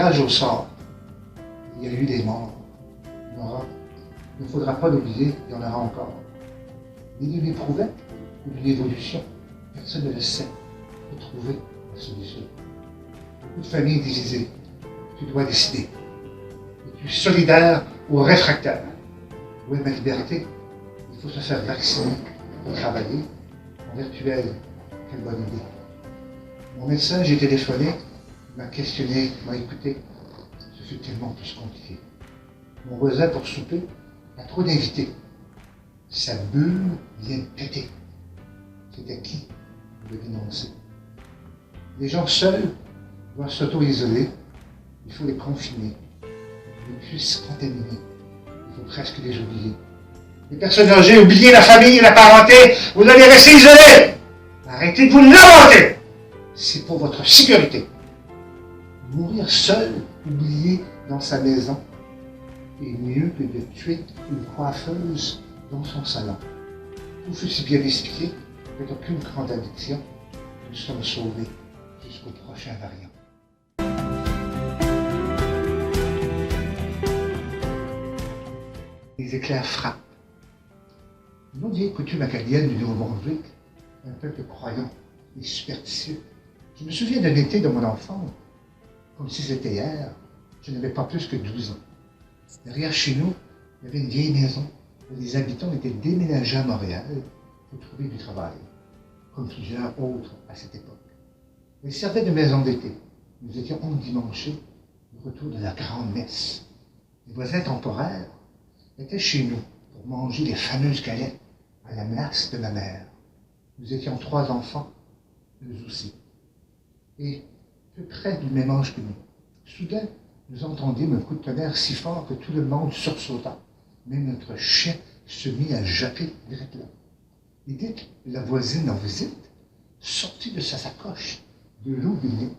tirage au sort, il y a eu des morts. Il ne faudra pas l'oublier, il y en aura encore. Mais d'une éprouvette ou d'une évolution, personne ne le sait pour trouver la solution. Beaucoup de familles divisées, tu dois décider. Es-tu solidaire ou réfractaire? Où est ma liberté? Il faut se faire vacciner pour travailler. En virtuel, quelle bonne idée. Mon médecin, j'ai téléphoné, il m'a questionné, m'a écouté. Ce fut tellement plus compliqué. Mon voisin, pour souper, a trop d'invités. Sa bulle vient de péter. C'était qui le dénoncer? Les gens seuls doivent s'auto-isoler. Il faut les confiner. Ils puissent se contaminer. Il faut presque les oublier. Les personnes âgées, oubliez la famille, la parenté, vous allez rester isolés. Arrêtez de vous lamenter. C'est pour votre sécurité. Mourir seul, oublié dans sa maison, est mieux que de tuer une coiffeuse dans son salon. Tout fut si bien expliqué que d'aucune grande addiction, nous sommes sauvés jusqu'au prochain variant. Les éclairs frappent. Une autre vieille coutume acadienne du Nouveau-Brunswick, un peuple croyant et superstitieux. Je me souviens d'un été de mon enfance, comme si c'était hier. Je n'avais pas plus que 12 ans. Derrière chez nous, il y avait une vieille maison où les habitants étaient déménagés à Montréal pour trouver du travail, comme plusieurs autres à cette époque. Elle servait de maison d'été. Nous étions endimanchés au retour de la grande messe. Les voisins temporaires étaient chez nous pour manger les fameuses galettes à la place de ma mère. Nous étions 3 enfants, eux aussi, et peu près du même âge que nous. Soudain, nous entendîmes un coup de tonnerre si fort que tout le monde sursauta. Même notre chien se mit à japper direct là. Et dès que la voisine en visite sortit de sa sacoche de l'eau bénite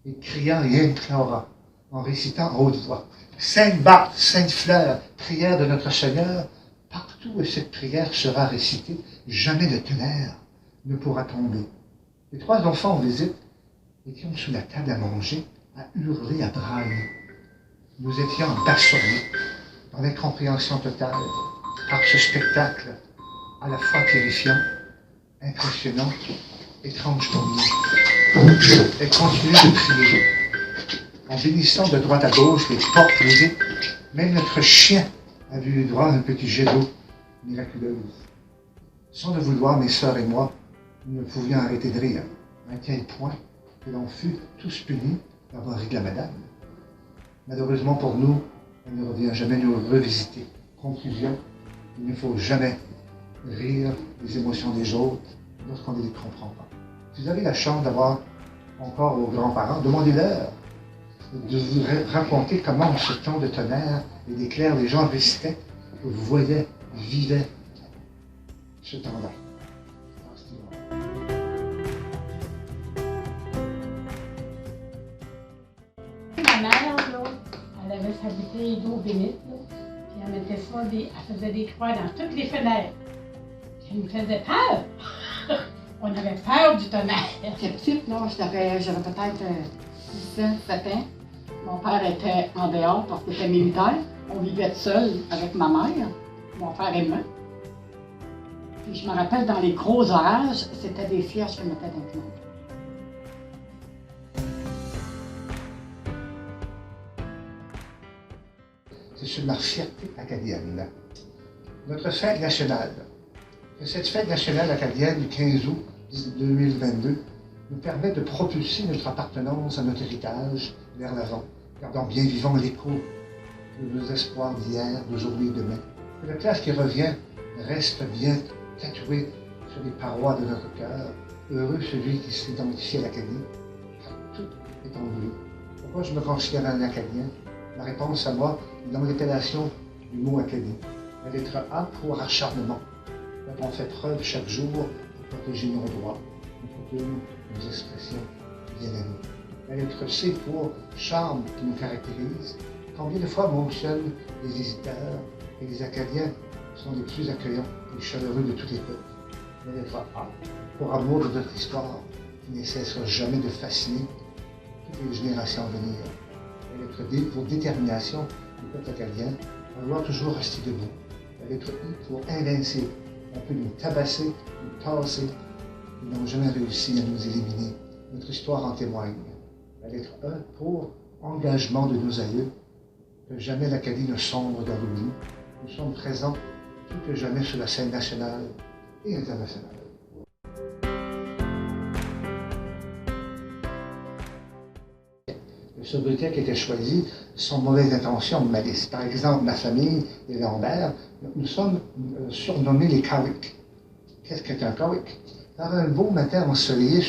et cria rien implora en récitant à haute voix « Sainte Barbe, Sainte Fleur, prière de notre Seigneur, partout où cette prière sera récitée, jamais le tonnerre ne pourra tomber. » Les 3 enfants en visite étions sous la table à manger, à hurler, à brailler. Nous étions abasourdis dans l'incompréhension totale par ce spectacle à la fois terrifiant, impressionnant, étrange pour nous. Elle continuait de prier. En bénissant de droite à gauche les portes lisites, même notre chien a vu le droit d'un petit jet d'eau miraculeuse. Sans le vouloir, mes sœurs et moi, nous ne pouvions arrêter de rire, à tel point que l'on fut tous punis d'avoir ri de la madame. Malheureusement pour nous, elle ne revient jamais nous revisiter. Conclusion, il ne faut jamais rire des émotions des autres lorsqu'on ne les comprend pas. Si vous avez la chance d'avoir encore vos grands-parents, demandez-leur de vous raconter comment, en ce temps de tonnerre et d'éclairs, les gens récitaient, que vous voyaient, vivaient ce temps-là. Ma mère, là, elle avait sa bouteille d'eau bénite, là, puis elle mettait ça, elle faisait des croix dans toutes les fenêtres. Ça nous faisait peur. On avait peur du tonnerre. J'étais petite, là, j'avais peut-être 6 ans, 7 ans. Mon père était en dehors parce qu'il était militaire. On vivait seul avec ma mère, mon frère et moi. Puis je me rappelle, dans les gros orages, c'était des cierges qui mettaient dans le monde. C'est sur ma fierté acadienne. Notre fête nationale. Cette fête nationale acadienne du 15 août 2022 nous permet de propulser notre appartenance à notre héritage vers l'avant, gardant bien vivant l'écho de nos espoirs d'hier, d'aujourd'hui et demain. Que la classe qui revient reste bien tatouée sur les parois de notre cœur. Heureux celui qui s'identifie à l'Acadie, car tout est en bleu. Pourquoi je me considère un Acadien? La réponse à moi est dans l'appellation du mot Acadie. La lettre A pour acharnement. Quand on fait preuve chaque jour pour protéger nos droits, nos coutumes, nos expressions bien amies. La lettre C pour charme qui nous caractérise. Combien de fois mentionne les visiteurs et les Acadiens sont les plus accueillants et chaleureux de toutes les peuples. La lettre A pour amour de notre histoire qui ne cessera jamais de fasciner toutes les générations à venir. pour détermination du peuple acadien, à vouloir toujours rester debout, à l'être I pour invincible. On peut nous tabasser, nous tasser, ils n'ont jamais réussi à nous éliminer. Notre histoire en témoigne. La lettre E pour engagement de nos aïeux, que jamais l'Acadie ne sombre dans l'oubli. Nous sommes présents plus que jamais sur la scène nationale et internationale. Le sobriquet qui était choisi sans mauvaise intention ou malice. Par exemple, ma famille, les Lambert, nous sommes surnommés les Cowick. Qu'est-ce qu'est un Cowick? Par un beau matin ensoleillé,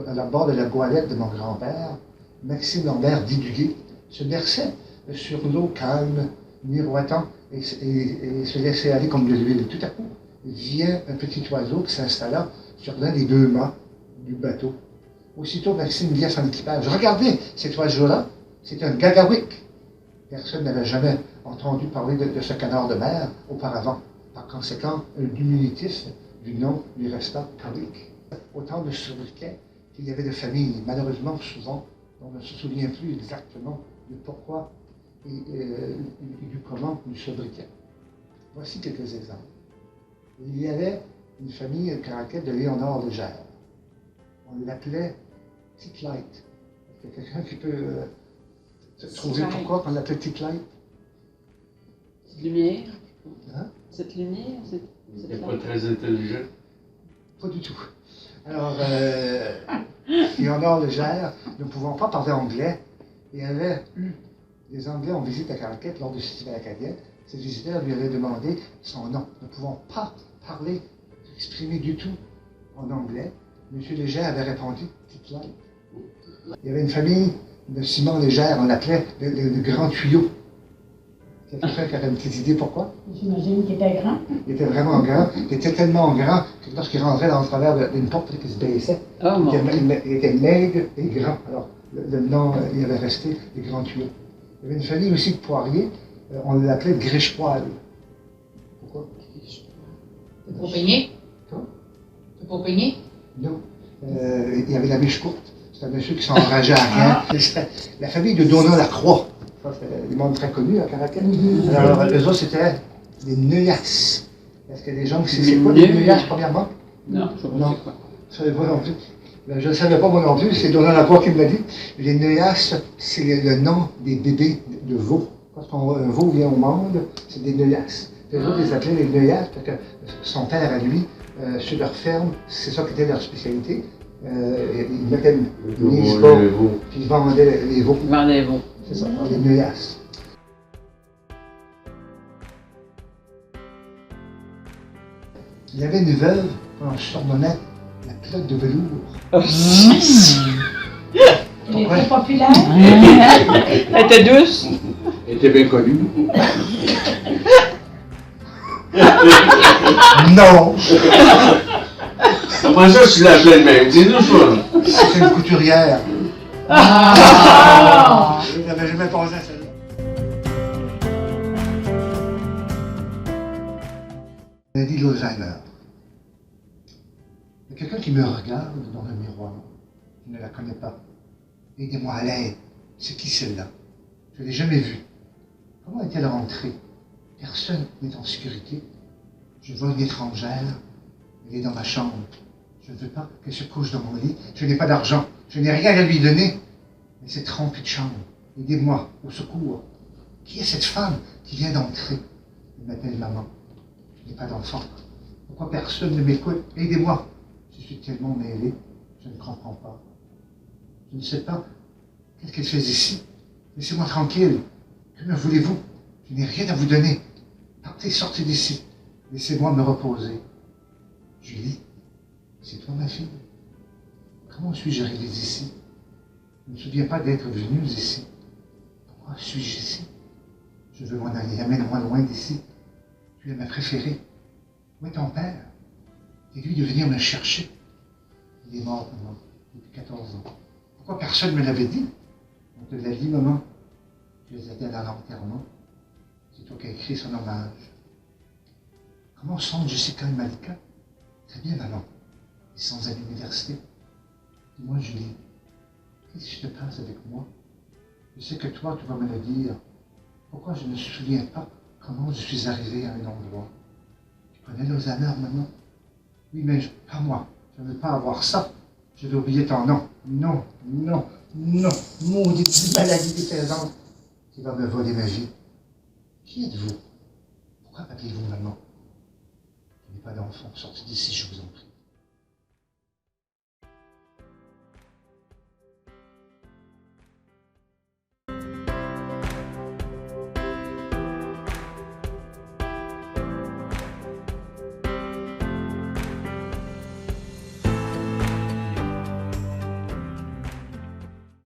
à la bord de la goélette de mon grand-père, Maxime Lambert d'Iduguay se berçait sur l'eau calme, miroitant et se laissait aller comme de l'huile. Tout à coup, vient un petit oiseau qui s'installa sur l'un des deux mâts du bateau. Aussitôt, Maxime dit à son équipage, « Regardez, cet oiseau-là, c'est un gagawick. » Personne n'avait jamais entendu parler de ce canard de mer auparavant. Par conséquent, un diminutif du nom lui resta Cowick. Autant de sobriquets qu'il y avait de familles, malheureusement souvent, on ne se souvient plus exactement du pourquoi et du comment du sobriquet. Voici quelques exemples. Il y avait une famille caractère de Léonard de Gers. On l'appelait Tite-Light. Est-ce qu'il y a quelqu'un qui peut trouver pourquoi on l'appelait Tite-Light? Cette lumière. Hein? Cette lumière, il n'est pas très intelligent. Pas du tout. Alors, Léonard de Gers ne pouvant pas parler anglais, et avait eu des Anglais en visite à Caraquette lors du festival acadien. Ces visiteurs lui avaient demandé son nom. Ne pouvant pas parler, s'exprimer du tout en anglais, M. Léger avait répondu « Tite-Light ». Il y avait une famille de Simon Léger, on l'appelait le grand tuyau. Quelqu'un qui aurait une petite idée pourquoi? J'imagine qu'il était grand. Il était vraiment grand. Il était tellement grand que lorsqu'il rentrait dans le travers d'une porte qui se baissait, il était maigre et grand. Alors, le nom, il avait resté les grands tuyaux. Il y avait une famille aussi de poiriers, on l'appelait Griche-Poil. Pourquoi? C'est pour peigner? Quoi? C'est pour peigner? Non. Il y avait la biche courte. C'est un monsieur qui s'enrageait à rien. La famille de Donat-Lacroix. Ça, c'est des mondes très connus à Caraquette. Alors, eux autres, c'était les Neuillas. Est-ce que les gens qui savent quoi les Neuillas, premièrement? Non, je ne sais pas c'est quoi. Je ne savais pas non plus. Je ne savais pas moi non plus, c'est Donat-Lacroix qui me l'a dit. Les Neuillas, c'est le nom des bébés de veaux. Quand un veau vient au monde, c'est des Neuillas. Les autres, ils appelaient les Neuillas parce que son père à lui, sur leur ferme, c'est ça qui était leur spécialité. Ils mettaient une mise bas, puis ils vendaient les veaux. Ils vendaient les veaux. C'est ça, les Neuillas. Il y avait une veuve qu'on surnommait la pelote de velours. Il était populaire. Elle était douce. Elle était bien connue. Non! Comment ça, tu l'appelais de même? Dis-nous ça. C'était une couturière. Je n'avais jamais pensé à celle-là. On a dit l'Alzheimer. Il y a quelqu'un qui me regarde dans le miroir. Je ne la connais pas. Aidez-moi à l'aide. C'est qui celle-là? Je ne l'ai jamais vue. Comment est-elle rentrée? Personne n'est en sécurité. Je vois une étrangère. Elle est dans ma chambre. Je ne veux pas qu'elle se couche dans mon lit. Je n'ai pas d'argent. Je n'ai rien à lui donner. Elle s'est trompée de chambre. Aidez-moi, au secours. Qui est cette femme qui vient d'entrer? Elle m'appelle maman. Je n'ai pas d'enfant. Pourquoi personne ne m'écoute? Aidez-moi. Je suis tellement mêlé. Je ne comprends pas. Je ne sais pas. Qu'est-ce qu'elle fait ici? Laissez-moi tranquille. Que me voulez-vous? Je n'ai rien à vous donner. Partez, sortez d'ici. Laissez-moi me reposer. Julie, c'est toi ma fille? Comment suis-je arrivé ici? Je ne me souviens pas d'être venu ici. Pourquoi suis-je ici? Je veux m'en aller. Amène-moi loin d'ici. Tu es ma préférée. Où est ton père? Dis-lui de venir me chercher. Il est mort, maman, depuis 14 ans. Pourquoi personne ne me l'avait dit? On te l'a dit, maman. Tu les aides à l'enterrement. C'est toi qui as écrit son hommage. Comment sont Jessica et Malika? Très bien, maman. Ils sont à l'université. Dis-moi, Julie, qu'est-ce qui se passe avec moi? Je sais que toi, tu vas me le dire. Pourquoi je ne me souviens pas comment je suis arrivé à un endroit? Tu connais Lausanne, maman? Oui, mais pas moi. Je ne veux pas avoir ça. Je vais oublier ton nom. Non, non, non. Maudite maladie déplaisante qui va me voler ma vie. Qui êtes-vous? Pourquoi m'appelez-vous maman? Je n'ai pas d'enfant. Sortez d'ici, je vous en prie.